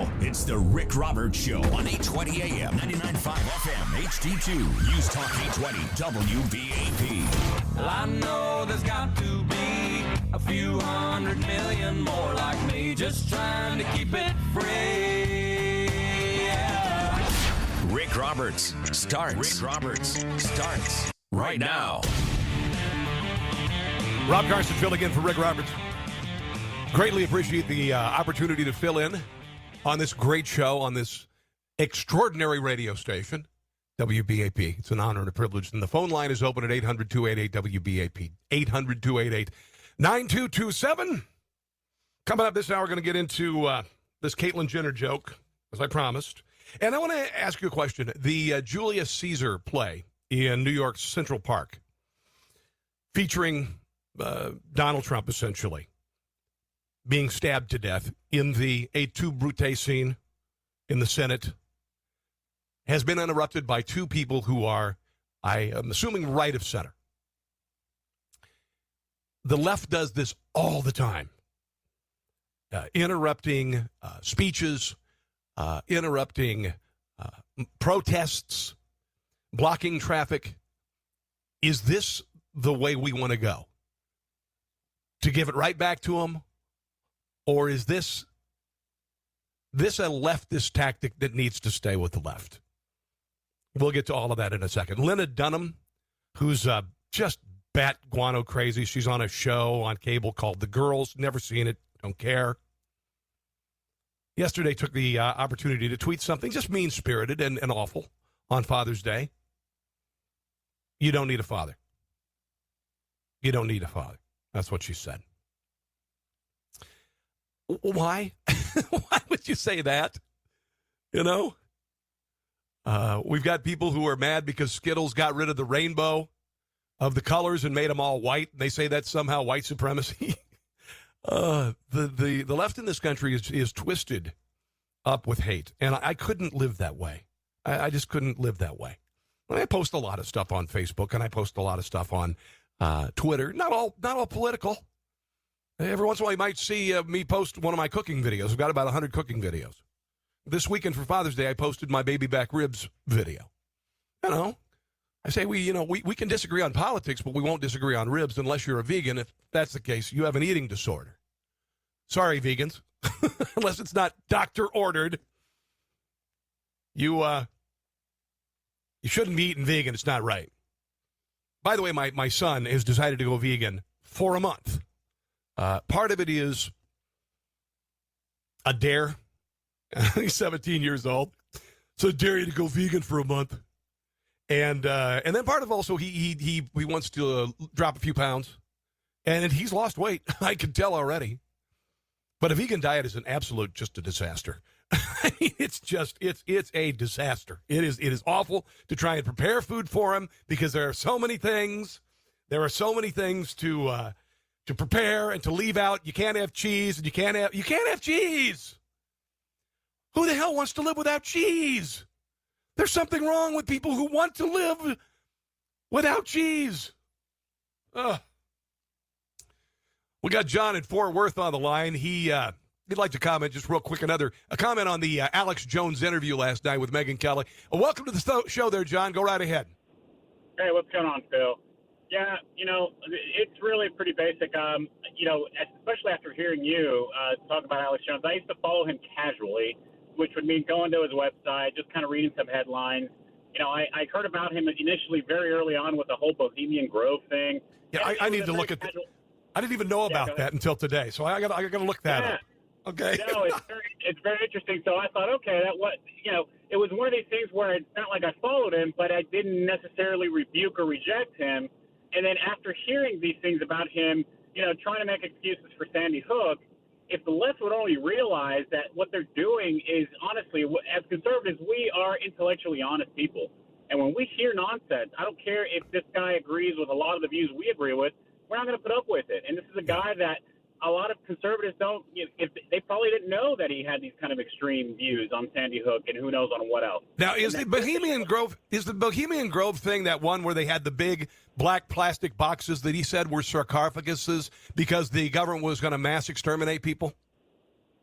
Now, it's the Rick Roberts Show on 820 AM, 99.5 FM, HD2, News Talk 820, WBAP. Well, I know there's got to be a few 100 million more like me, just trying to keep it free. Yeah. Rick Roberts starts right now. Rob Carson filling in for Rick Roberts. Greatly appreciate the opportunity to fill in on this great show on this extraordinary radio station, WBAP. It's an honor and a privilege. And the phone line is open at 800-288-WBAP, 800-288-9227. Coming up this hour, we're going to get into this Caitlyn Jenner joke, as I promised. And I want to ask you a question. The Julius Caesar play in New York's Central Park, featuring Donald Trump, essentially, being stabbed to death in the et tu brute scene in the Senate, has been interrupted by two people who are, I am assuming, right of center. The left does this all the time, interrupting speeches, interrupting protests, blocking traffic. Is this the way we want to go? To give it right back to them? Or is this a leftist tactic that needs to stay with the left? We'll get to all of that in a second. Lena Dunham, who's just bat guano crazy. She's on a show on cable called The Girls. Never seen it. Don't care. Yesterday took the opportunity to tweet something just mean-spirited and awful on Father's Day. You don't need a father. You don't need a father. That's what she said. Why? Why would you say that? You know? We've got people who are mad because Skittles got rid of the rainbow of the colors and made them all white. They say that's somehow white supremacy. The left in this country is twisted up with hate, and I couldn't live that way. I just couldn't live that way. I post a lot of stuff on Facebook, and I post a lot of stuff on Twitter. Not all political. Every once in a while, you might see me post one of my cooking videos. I've got about 100 cooking videos. This weekend for Father's Day, I posted my baby back ribs video. You know, I say we can disagree on politics, but we won't disagree on ribs unless you're a vegan. If that's the case, you have an eating disorder. Sorry, vegans. Unless it's not doctor ordered. You shouldn't be eating vegan. It's not right. By the way, my son has decided to go vegan for a month. Part of it is a dare. He's 17 years old, so I dare you to go vegan for a month. And then part of also he wants to drop a few pounds, and he's lost weight. I can tell already. But a vegan diet is an absolute just a disaster. I mean, it's a disaster. It is awful to try and prepare food for him because there are so many things. There are so many things to prepare and to leave out. You can't have cheese, and you can't have cheese. Who the hell wants to live without cheese? There's something wrong with people who want to live without cheese. We got John in Fort Worth on the line. He'd like to comment just real quick. A comment on the Alex Jones interview last night with Megyn Kelly. Welcome to the show there, John. Go right ahead. Hey, what's going on, Phil? Yeah, it's really pretty basic. Especially after hearing you talk about Alex Jones, I used to follow him casually, which would mean going to his website, just kind of reading some headlines. I heard about him initially very early on with the whole Bohemian Grove thing. Yeah, I need to look at that. I didn't even know about that until today, so I got to look that up. Okay. No, it's very interesting. So I thought, okay, it was one of these things where it's not like I followed him, but I didn't necessarily rebuke or reject him. And then after hearing these things about him, trying to make excuses for Sandy Hook, if the left would only realize that what they're doing is, honestly, as conservatives, we are intellectually honest people. And when we hear nonsense, I don't care if this guy agrees with a lot of the views we agree with, we're not going to put up with it. And this is a guy that a lot of conservatives don't, if they probably didn't know that he had these kind of extreme views on Sandy Hook and who knows on what else. Now, is the Bohemian Grove thing that one where they had the big black plastic boxes that he said were sarcophaguses because the government was going to mass exterminate people?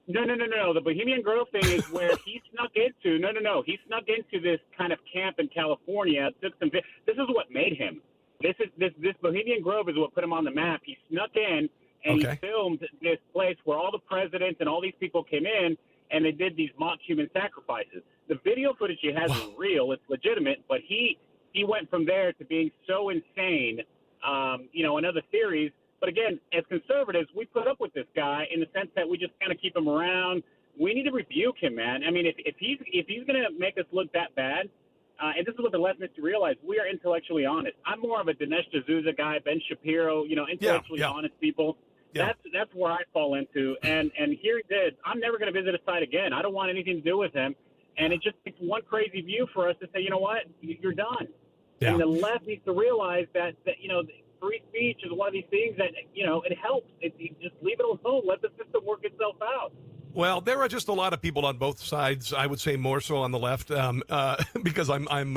No. The Bohemian Grove thing is where he snuck into. No. He snuck into this kind of camp in California. This is what made him. This Bohemian Grove is what put him on the map. He snuck in and he filmed this place where all the presidents and all these people came in, and they did these mock human sacrifices. The video footage he has is real. It's legitimate, but he went from there to being so insane, and other theories. But again, as conservatives, we put up with this guy in the sense that we just kind of keep him around. We need to rebuke him, man. I mean, if he's going to make us look that bad, and this is what the left needs to realize, we are intellectually honest. I'm more of a Dinesh D'Souza guy, Ben Shapiro, intellectually honest people. Yeah. That's where I fall into. And here he did. I'm never going to visit his site again. I don't want anything to do with him. And it just takes one crazy view for us to say, you know what, you're done. Yeah. And the left needs to realize that free speech is one of these things that, it helps. You just leave it alone. Let the system work itself out. Well, there are just a lot of people on both sides. I would say more so on the left, because I'm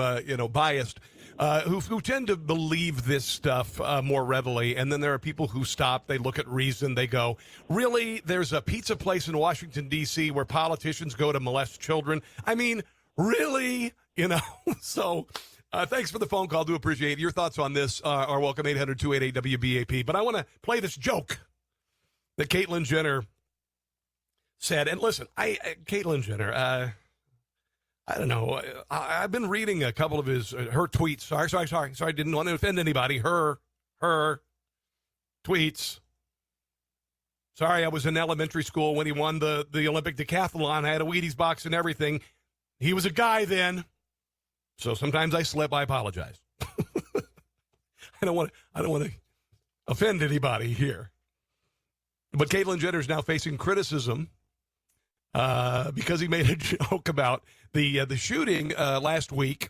biased, who tend to believe this stuff more readily. And then there are people who stop. They look at reason. They go, really? There's a pizza place in Washington, D.C. where politicians go to molest children? I mean, really? So thanks for the phone call. Do appreciate it. Your thoughts on this are welcome, 800-288-WBAP. But I want to play this joke that Caitlyn Jenner said. And listen, Caitlyn Jenner, I don't know. I've been reading a couple of her tweets. Sorry. Didn't want to offend anybody. Her tweets. Sorry, I was in elementary school when he won the Olympic decathlon. I had a Wheaties box and everything. He was a guy then. So sometimes I slip. I apologize. I don't want to offend anybody here. But Caitlyn Jenner is now facing criticism because he made a joke about the shooting last week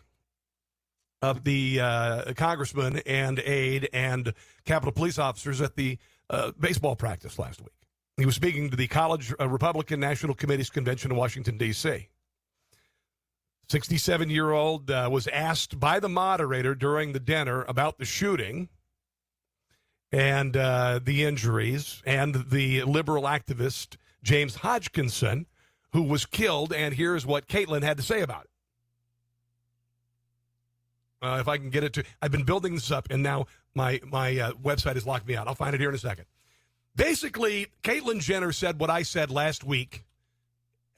of the congressman and aide and Capitol Police officers at the baseball practice last week. He was speaking to the College Republican National Committee's convention in Washington, D.C. 67-year-old was asked by the moderator during the dinner about the shooting and the injuries and the liberal activist James Hodgkinson, who was killed, and here's what Caitlyn had to say about it. If I can get it to... I've been building this up, and now my website has locked me out. I'll find it here in a second. Basically, Caitlyn Jenner said what I said last week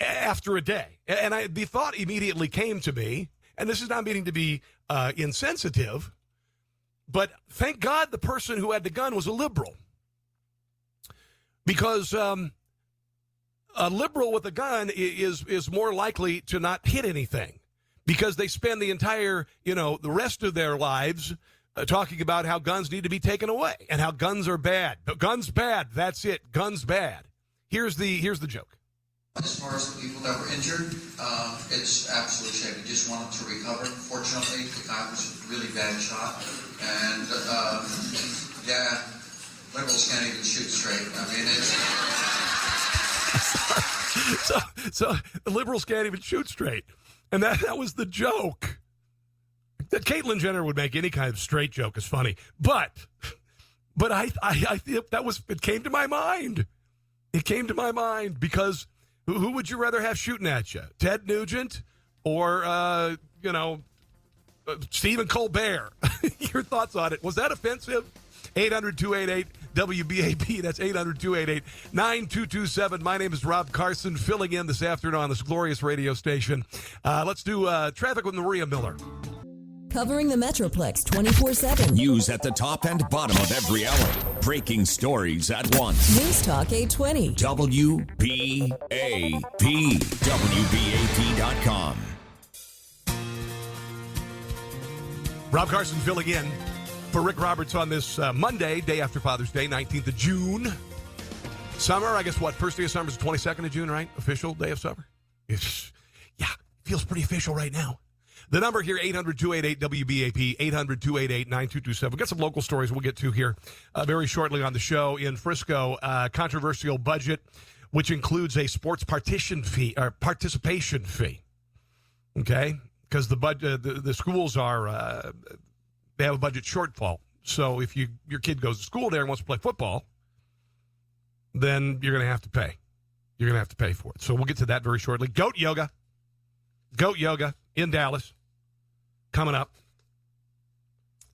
after a day. And the thought immediately came to me, and this is not meaning to be insensitive, but thank God the person who had the gun was a liberal. Because a liberal with a gun is more likely to not hit anything, because they spend the entire, the rest of their lives talking about how guns need to be taken away and how guns are bad. Guns bad. That's it. Guns bad. Here's the joke. As far as the people that were injured, it's absolutely shame. We just want them to recover. Fortunately, the guy was a really bad shot. And, liberals can't even shoot straight. I mean, it's... So the liberals can't even shoot straight. And that was the joke. That Caitlyn Jenner would make any kind of straight joke is funny. But I think it came to my mind. It came to my mind because who would you rather have shooting at you? Ted Nugent or, Stephen Colbert? Your thoughts on it. Was that offensive? 800-288-WBAP. That's 800-288-9227. My name is Rob Carson, filling in this afternoon on this glorious radio station. Let's do traffic with Maria Miller. Covering the Metroplex 24/7. News at the top and bottom of every hour. Breaking stories at once. News Talk 820. WBAP. WBAP.com. Rob Carson filling in for Rick Roberts on this Monday, day after Father's Day, 19th of June. Summer, I guess first day of summer is the 22nd of June, right? Official day of summer. Feels pretty official right now. The number here, 800-288-WBAP, 800-288-9227. We've got some local stories we'll get to here very shortly on the show. In Frisco, controversial budget, which includes a sports participation fee. Okay? Because the schools are, they have a budget shortfall. So if your kid goes to school there and wants to play football, then you're going to have to pay. You're going to have to pay for it. So we'll get to that very shortly. Goat Yoga in Dallas coming up.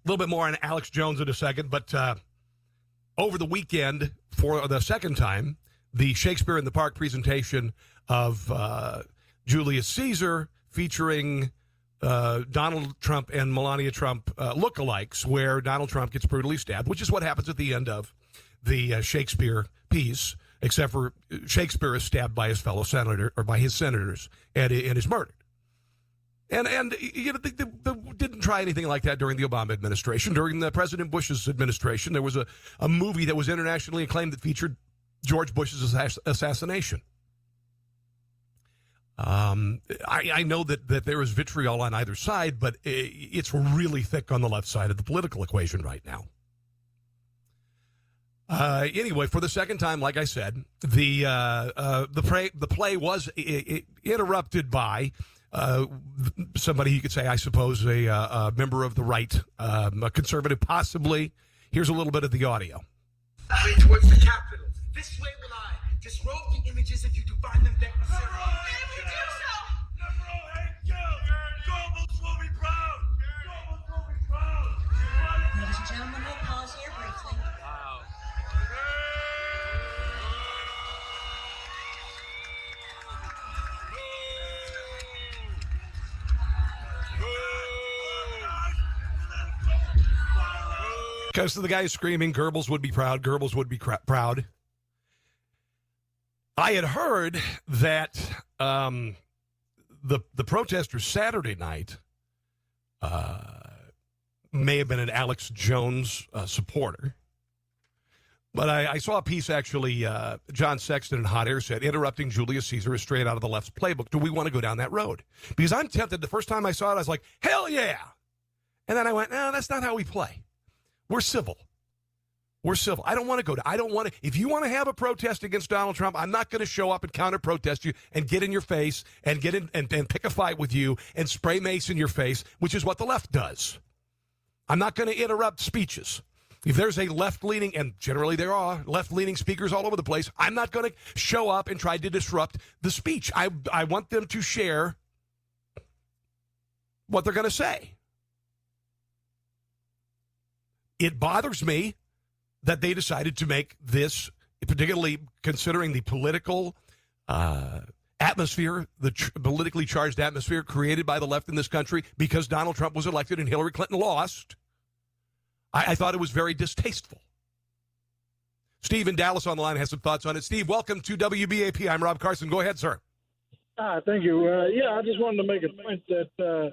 A little bit more on Alex Jones in a second, but over the weekend, for the second time, the Shakespeare in the Park presentation of Julius Caesar featuring Donald Trump and Melania Trump lookalikes, where Donald Trump gets brutally stabbed, which is what happens at the end of the Shakespeare piece, except for Shakespeare is stabbed by his fellow senator, or by his senators, and is murdered. And you know, they didn't try anything like that during the Obama administration. During the President Bush's administration, there was a movie that was internationally acclaimed that featured George Bush's assassination. I know that there is vitriol on either side, but it's really thick on the left side of the political equation right now. Anyway, for the second time, like I said, the play was interrupted by somebody you could say, I suppose, a member of the right, a conservative, possibly. Here's a little bit of the audio. Towards the Capitol. This way will I disrobe the images if you do find them necessary. If we do so, Liberal hate guilt. Goebbels will be proud. Goebbels will be proud. ladies and gentlemen, we'll pause here briefly. Because the guy is screaming, Goebbels would be proud, Goebbels would be proud. I had heard that the protesters Saturday night may have been an Alex Jones supporter. But I saw a piece, actually, John Sexton in Hot Air said, interrupting Julius Caesar is straight out of the left's playbook. Do we want to go down that road? Because I'm tempted. The first time I saw it, I was like, hell yeah. And then I went, no, that's not how we play. We're civil. We're civil. I don't want to go to, I don't want to, if you want to have a protest against Donald Trump, I'm not going to show up and counter protest you and get in your face and get in and pick a fight with you and spray mace in your face, which is what the left does. I'm not going to interrupt speeches. If there's a left-leaning, and generally there are left-leaning speakers all over the place, I'm not going to show up and try to disrupt the speech. I want them to share what they're going to say. It bothers me that they decided to make this, particularly considering the political atmosphere, the politically charged atmosphere created by the left in this country because Donald Trump was elected and Hillary Clinton lost. I thought it was very distasteful. Steve in Dallas on the line has some thoughts on it. Steve, welcome to WBAP. I'm Rob Carson. Go ahead, sir. Thank you. I just wanted to make a point that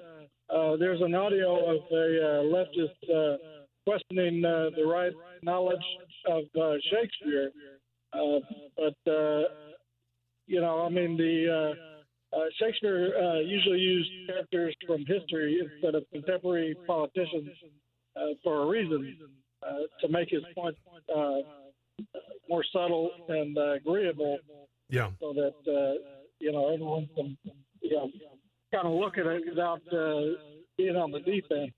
there's an audio of a leftist questioning the right knowledge of Shakespeare. Shakespeare usually used characters from history instead of contemporary politicians for a reason, to make his point more subtle and agreeable. Yeah. So that, everyone can, kind of look at it without being on the defense,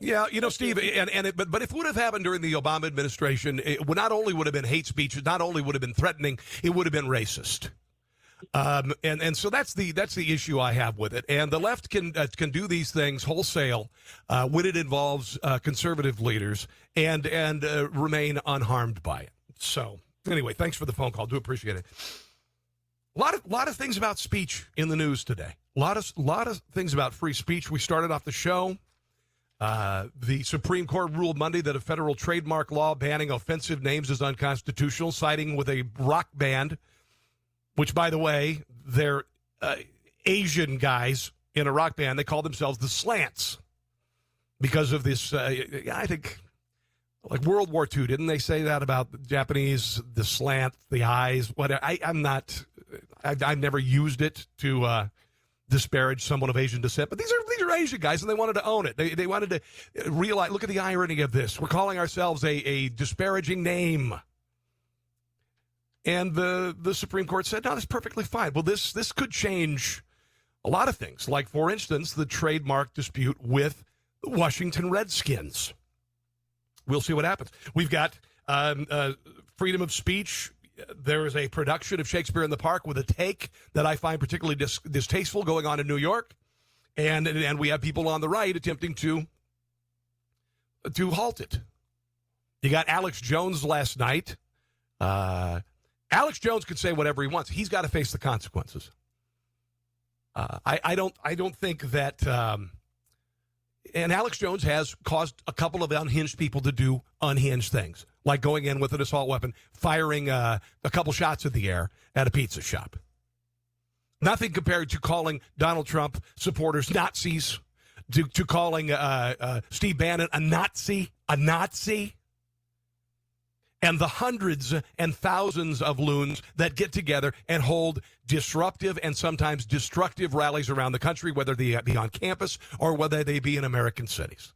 Yeah, Steve, but if it would have happened during the Obama administration, it would not only would have been hate speech, it not only would have been threatening, it would have been racist. And so that's the issue I have with it. And the left can do these things wholesale when it involves conservative leaders and remain unharmed by it. So anyway, thanks for the phone call. Do appreciate it. A lot of things about speech in the news today. A lot of things about free speech. We started off the show. The Supreme Court ruled Monday that a federal trademark law banning offensive names is unconstitutional, siding with a rock band, which, by the way, they're Asian guys in a rock band. They call themselves the Slants because of this, I think, like World War II. Didn't they say that about the Japanese, the slant, the eyes? Whatever. I've never used it to disparage someone of Asian descent, but these are Asian guys, and they wanted to own it. They wanted to realize, look at the irony of this. We're calling ourselves a disparaging name. And the Supreme Court said, no, that's perfectly fine. Well, this could change a lot of things, like, for instance, the trademark dispute with the Washington Redskins. We'll see what happens. We've got freedom of speech. there is a production of Shakespeare in the Park with a take that I find particularly distasteful going on in New York, and we have people on the right attempting to halt it. You got Alex Jones last night. Alex Jones could say whatever he wants. He's got to face the consequences. I don't think that. And Alex Jones has caused a couple of unhinged people to do unhinged things, like going in with an assault weapon, firing a couple shots in the air at a pizza shop. Nothing compared to calling Donald Trump supporters Nazis, to calling Steve Bannon a Nazi, and the hundreds and thousands of loons that get together and hold disruptive and sometimes destructive rallies around the country, whether they be on campus or whether they be in American cities.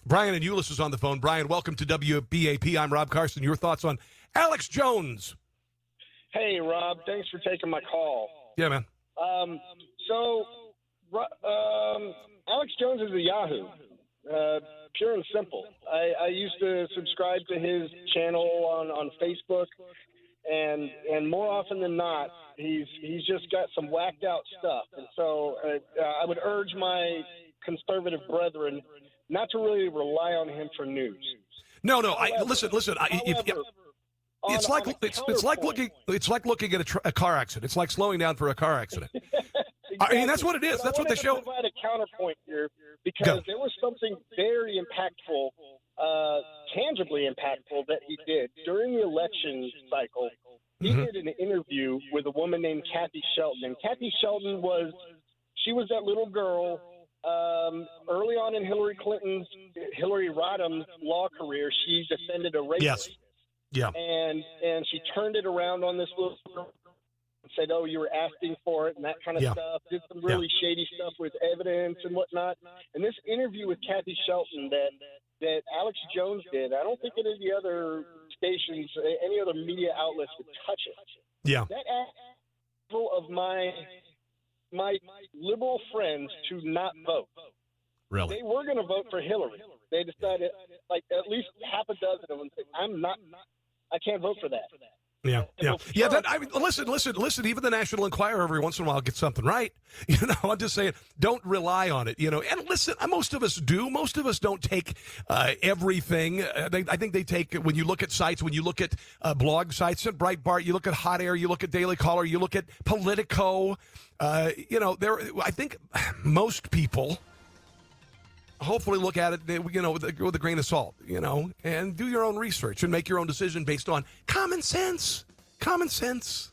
Brian and Euless is on the phone. Brian, welcome to WBAP. I'm Rob Carson. Your thoughts on Alex Jones? Hey, Rob. Thanks for taking my call. Yeah, man. Alex Jones is a Yahoo. Pure and simple. I used to subscribe to his channel on Facebook, and more often than not, he's just got some whacked out stuff. And so I would urge my conservative brethren not to really rely on him for news. No. Listen. It's like looking at a car accident. It's like slowing down for a car accident. Exactly. I mean, that's what it is. That's what they show. I provide a counterpoint here because there was something very impactful, tangibly impactful that he did during the election cycle. He did an interview with a woman named Kathy Shelton, and Kathy Shelton was that little girl early on in Hillary Rodham's law career. She defended a rapist. Yes. Yeah. And she turned it around on this little girl. Said, "Oh, you were asking for it," and that kind of stuff. Did some really shady stuff with evidence and whatnot. And this interview with Kathy Shelton that Alex Jones did, I don't think any of the other stations, any other media outlets would touch it. Yeah. That asked of my liberal friends to not vote. Really? They were going to vote for Hillary. They decided, like at least half a dozen of them said, I can't vote for that. Yeah. Listen. Even the National Enquirer every once in a while gets something right. I'm just saying, don't rely on it. And listen, most of us do. Most of us don't take everything. I think they take, when you look at sites, when you look at blog sites at Breitbart, you look at Hot Air, you look at Daily Caller, you look at Politico. I think most people hopefully look at it, with a grain of salt, and do your own research and make your own decision based on common sense. Common sense.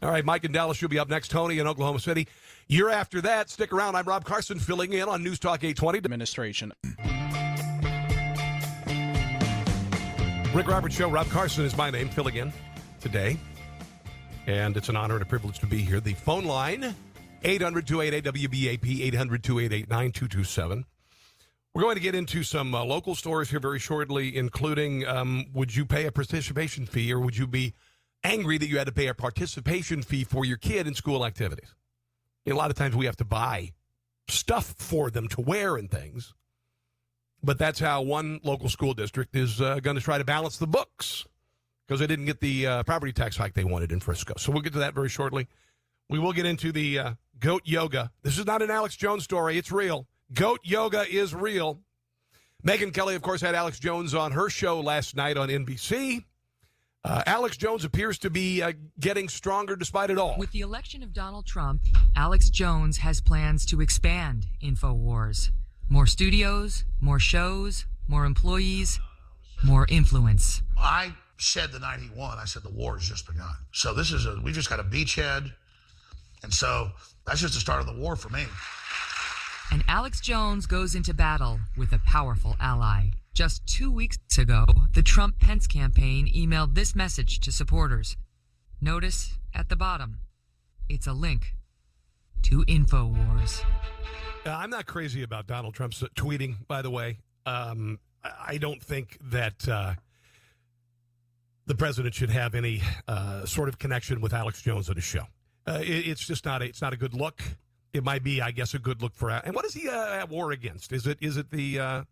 All right, Mike in Dallas, you'll be up next. Tony in Oklahoma City. You're after that. Stick around. I'm Rob Carson, filling in on News Talk 820. Administration. Rick Roberts Show. Rob Carson is my name, filling in today. And it's an honor and a privilege to be here. The phone line, 800-288-WBAP, 800-288-9227. We're going to get into some local stories here very shortly, including would you pay a participation fee, or would you be angry that you had to pay a participation fee for your kid in school activities? A lot of times we have to buy stuff for them to wear and things, but that's how one local school district is going to try to balance the books because they didn't get the property tax hike they wanted in Frisco. So we'll get to that very shortly. We will get into the goat yoga. This is not an Alex Jones story. It's real. Goat yoga is real. Megyn Kelly, of course, had Alex Jones on her show last night on NBC. Alex Jones appears to be getting stronger despite it all. With the election of Donald Trump, Alex Jones has plans to expand InfoWars. More studios, more shows, more employees, more influence. I said the night he won, I said the war has just begun. So we just got a beachhead. And so that's just the start of the war for me. And Alex Jones goes into battle with a powerful ally. Just 2 weeks ago, the Trump-Pence campaign emailed this message to supporters. Notice at the bottom, it's a link to InfoWars. I'm not crazy about Donald Trump's tweeting, by the way. I don't think that the president should have any sort of connection with Alex Jones on his show. It's just not a good look. It might be, I guess, a good look for. And what is he at war against? Is it the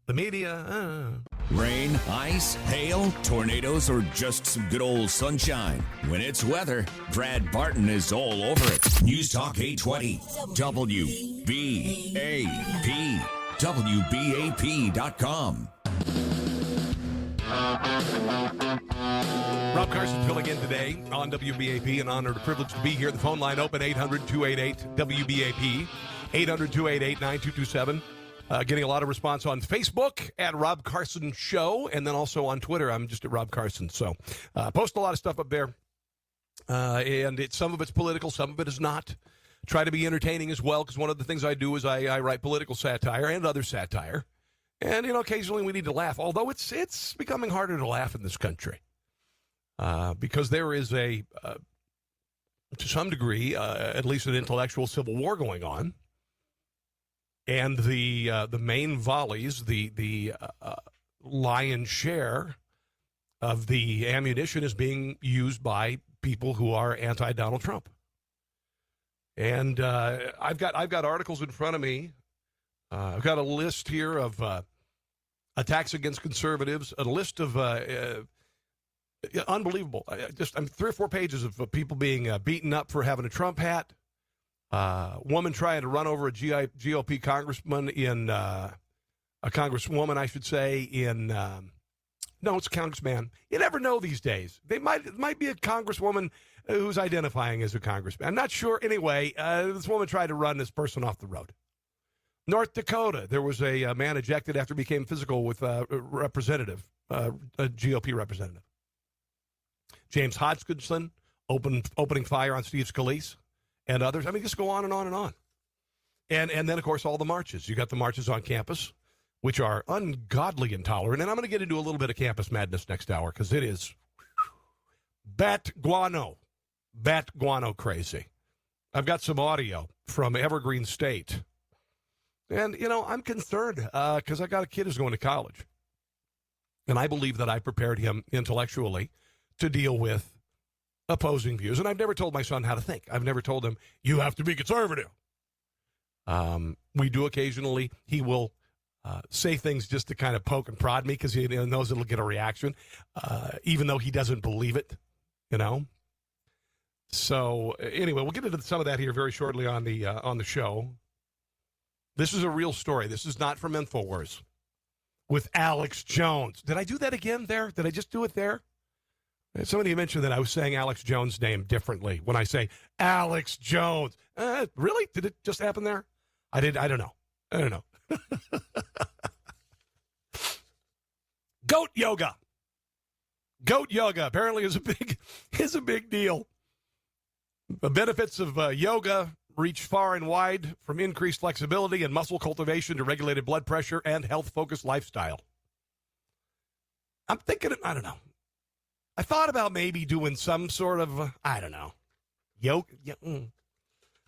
media? Rain, ice, hail, tornadoes, or just some good old sunshine. When it's weather, Brad Barton is all over it. News Talk 820, WBAP, WBAP.com. Rob Carson filling in today on WBAP. An honor and a privilege to be here. The phone line open, 800-288-WBAP, 800-288-9227. Getting a lot of response on Facebook at Rob Carson Show, and then also on Twitter. I'm just at Rob Carson. So post a lot of stuff up there. And some of it's political, some of it is not. Try to be entertaining as well, because one of the things I do is I write political satire and other satire. And, occasionally we need to laugh, although it's becoming harder to laugh in this country. Because there is to some degree, at least an intellectual civil war going on. And the main volleys, the lion's share of the ammunition is being used by people who are anti-Donald Trump. And I've got articles in front of me. I've got a list here of attacks against conservatives, a list of unbelievable. I'm 3 or 4 pages of people being beaten up for having a Trump hat. Woman trying to run over a GOP congressman a congresswoman, I should say, no, it's a congressman. You never know these days. It might be a congresswoman who's identifying as a congressman. I'm not sure. Anyway, this woman tried to run this person off the road. North Dakota, there was a man ejected after he became physical with a representative, a GOP representative. James Hodgkinson opening fire on Steve Scalise and others. I mean, just go on and on and on. And then, of course, all the marches. You got the marches on campus, which are ungodly intolerant. And I'm going to get into a little bit of campus madness next hour, because it is bat guano crazy. I've got some audio from Evergreen State. And, I'm concerned because I got a kid who's going to college. And I believe that I prepared him intellectually to deal with opposing views. And I've never told my son how to think. I've never told him, you have to be conservative. We do occasionally. He will say things just to kind of poke and prod me because he knows it'll get a reaction, even though he doesn't believe it, So anyway, we'll get into some of that here very shortly on the show. This is a real story. This is not from InfoWars with Alex Jones. Did I do that again there? Did I just do it there? Somebody mentioned that I was saying Alex Jones' name differently when I say Alex Jones. Really? Did it just happen there? I don't know. Goat yoga. Goat yoga apparently is a big deal. The benefits of yoga reach far and wide, from increased flexibility and muscle cultivation to regulated blood pressure and health-focused lifestyle. I'm thinking, I don't know. I thought about maybe doing some sort of, yoga.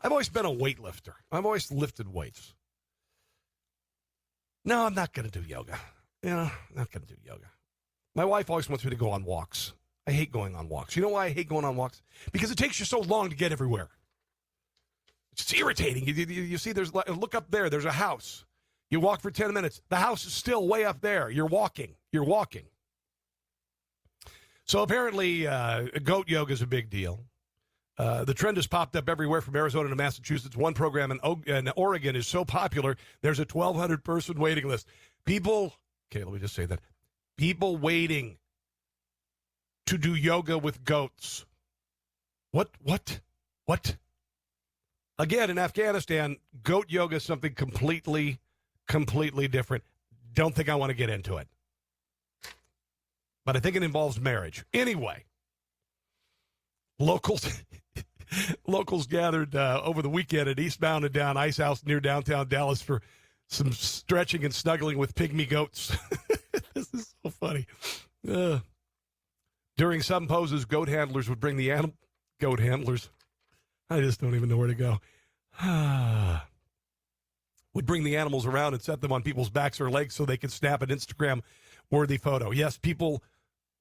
I've always been a weightlifter. I've always lifted weights. No, I'm not going to do yoga. Not going to do yoga. My wife always wants me to go on walks. I hate going on walks. You know why I hate going on walks? Because it takes you so long to get everywhere. It's irritating. You see, look up there. There's a house. You walk for 10 minutes. The house is still way up there. You're walking. So apparently, goat yoga is a big deal. The trend has popped up everywhere from Arizona to Massachusetts. One program in Oregon is so popular, there's a 1,200-person waiting list. Let me just say that. People waiting to do yoga with goats. What? Again, in Afghanistan, goat yoga is something completely different. Don't think I want to get into it. But I think it involves marriage. Anyway, locals gathered over the weekend at Eastbound and Down Ice House near downtown Dallas for some stretching and snuggling with pygmy goats. This is so funny. During some poses, goat handlers would bring the animal. Goat handlers. I just don't even know where to go. Would bring the animals around and set them on people's backs or legs so they could snap an Instagram-worthy photo. Yes, people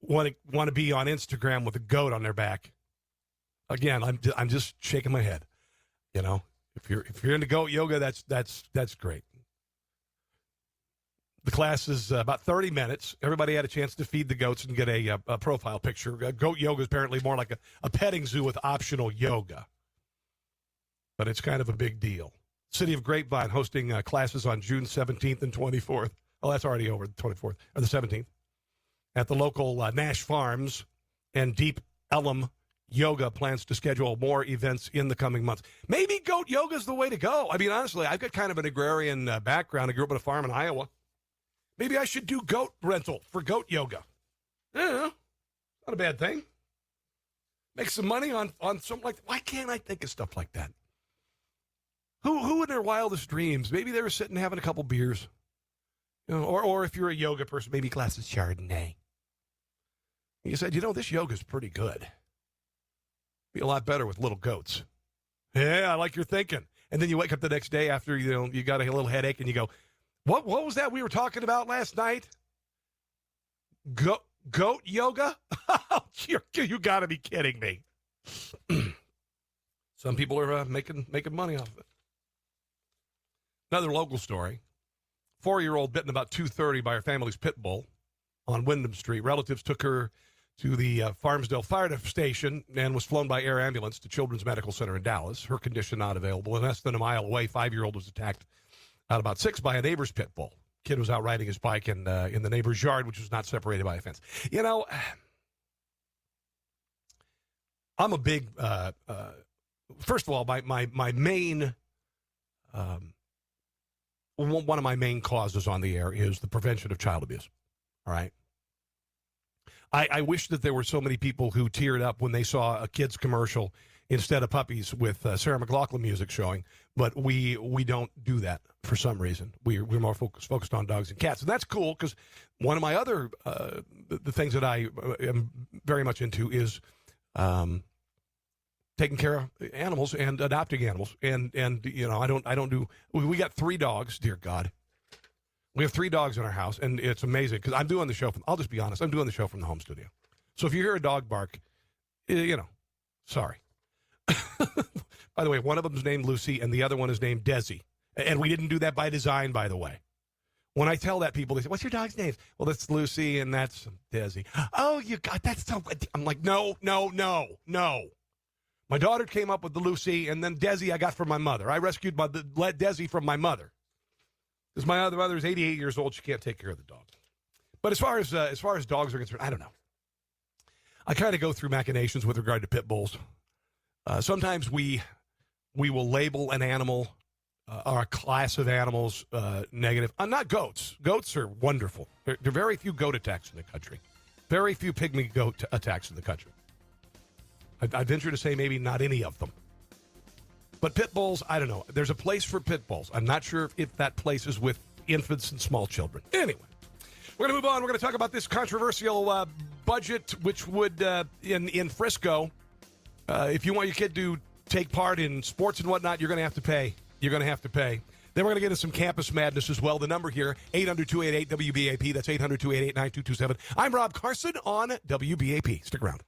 want to be on Instagram with a goat on their back. Again, I'm just shaking my head. If you're into goat yoga, that's great. The class is about 30 minutes. Everybody had a chance to feed the goats and get a profile picture. Goat yoga is apparently more like a petting zoo with optional yoga. But it's kind of a big deal. City of Grapevine hosting classes on June 17th and 24th. Oh, that's already over, the 24th, or the 17th. At the local Nash Farms, and Deep Ellum Yoga plans to schedule more events in the coming months. Maybe goat yoga is the way to go. I mean, honestly, I've got kind of an agrarian background. I grew up on a farm in Iowa. Maybe I should do goat rental for goat yoga. Yeah, not a bad thing. Make some money on something like that. Why can't I think of stuff like that? Who in their wildest dreams, maybe they were sitting having a couple beers. You know, or if you're a yoga person, maybe glass of Chardonnay. You said, this yoga's pretty good. Be a lot better with little goats. Yeah, I like your thinking. And then you wake up the next day after, you got a little headache and you go, what was that we were talking about last night? Goat yoga? You got to be kidding me. Some people are making money off of it. Another local story. 4-year-old bitten about 2:30 by her family's pit bull on Wyndham Street. Relatives took her to the Farmsdale Fire Station and was flown by air ambulance to Children's Medical Center in Dallas. Her condition not available. And less than a mile away, 5-year-old was attacked at about 6 by a neighbor's pit bull. Kid was out riding his bike in the neighbor's yard, which was not separated by a fence. I'm a big, first of all, my main, one of my main causes on the air is the prevention of child abuse. All right. I wish that there were so many people who teared up when they saw a kid's commercial instead of puppies with Sarah McLachlan music showing, but we don't do that for some reason. We're more focused on dogs and cats, and that's cool because one of my other the things that I am very much into is taking care of animals and adopting animals, and I don't do. We got 3 dogs, dear God. We have 3 dogs in our house, and it's amazing because I'm doing the show. I'll just be honest. I'm doing the show from the home studio. So if you hear a dog bark, sorry. By the way, one of them is named Lucy, and the other one is named Desi. And we didn't do that by design, by the way. When I tell that people, they say, "What's your dog's name?" Well, that's Lucy, and that's Desi. Oh, you got that's so. I'm like, no. My daughter came up with the Lucy, and then Desi I got from my mother. I rescued Desi from my mother. Because my other mother is 88 years old, she can't take care of the dog. But as far as dogs are concerned, I don't know. I kind of go through machinations with regard to pit bulls. Sometimes we will label an animal or a class of animals negative. Not goats. Goats are wonderful. There are very few goat attacks in the country. Very few pygmy goat attacks in the country. I venture to say maybe not any of them. But pit bulls, I don't know. There's a place for pit bulls. I'm not sure if that place is with infants and small children. Anyway, we're going to move on. We're going to talk about this controversial budget, which would, in Frisco, if you want your kid to take part in sports and whatnot, you're going to have to pay. You're going to have to pay. Then we're going to get into some campus madness as well. The number here, 800-288-WBAP. That's 800-288-9227. I'm Rob Carson on WBAP. Stick around.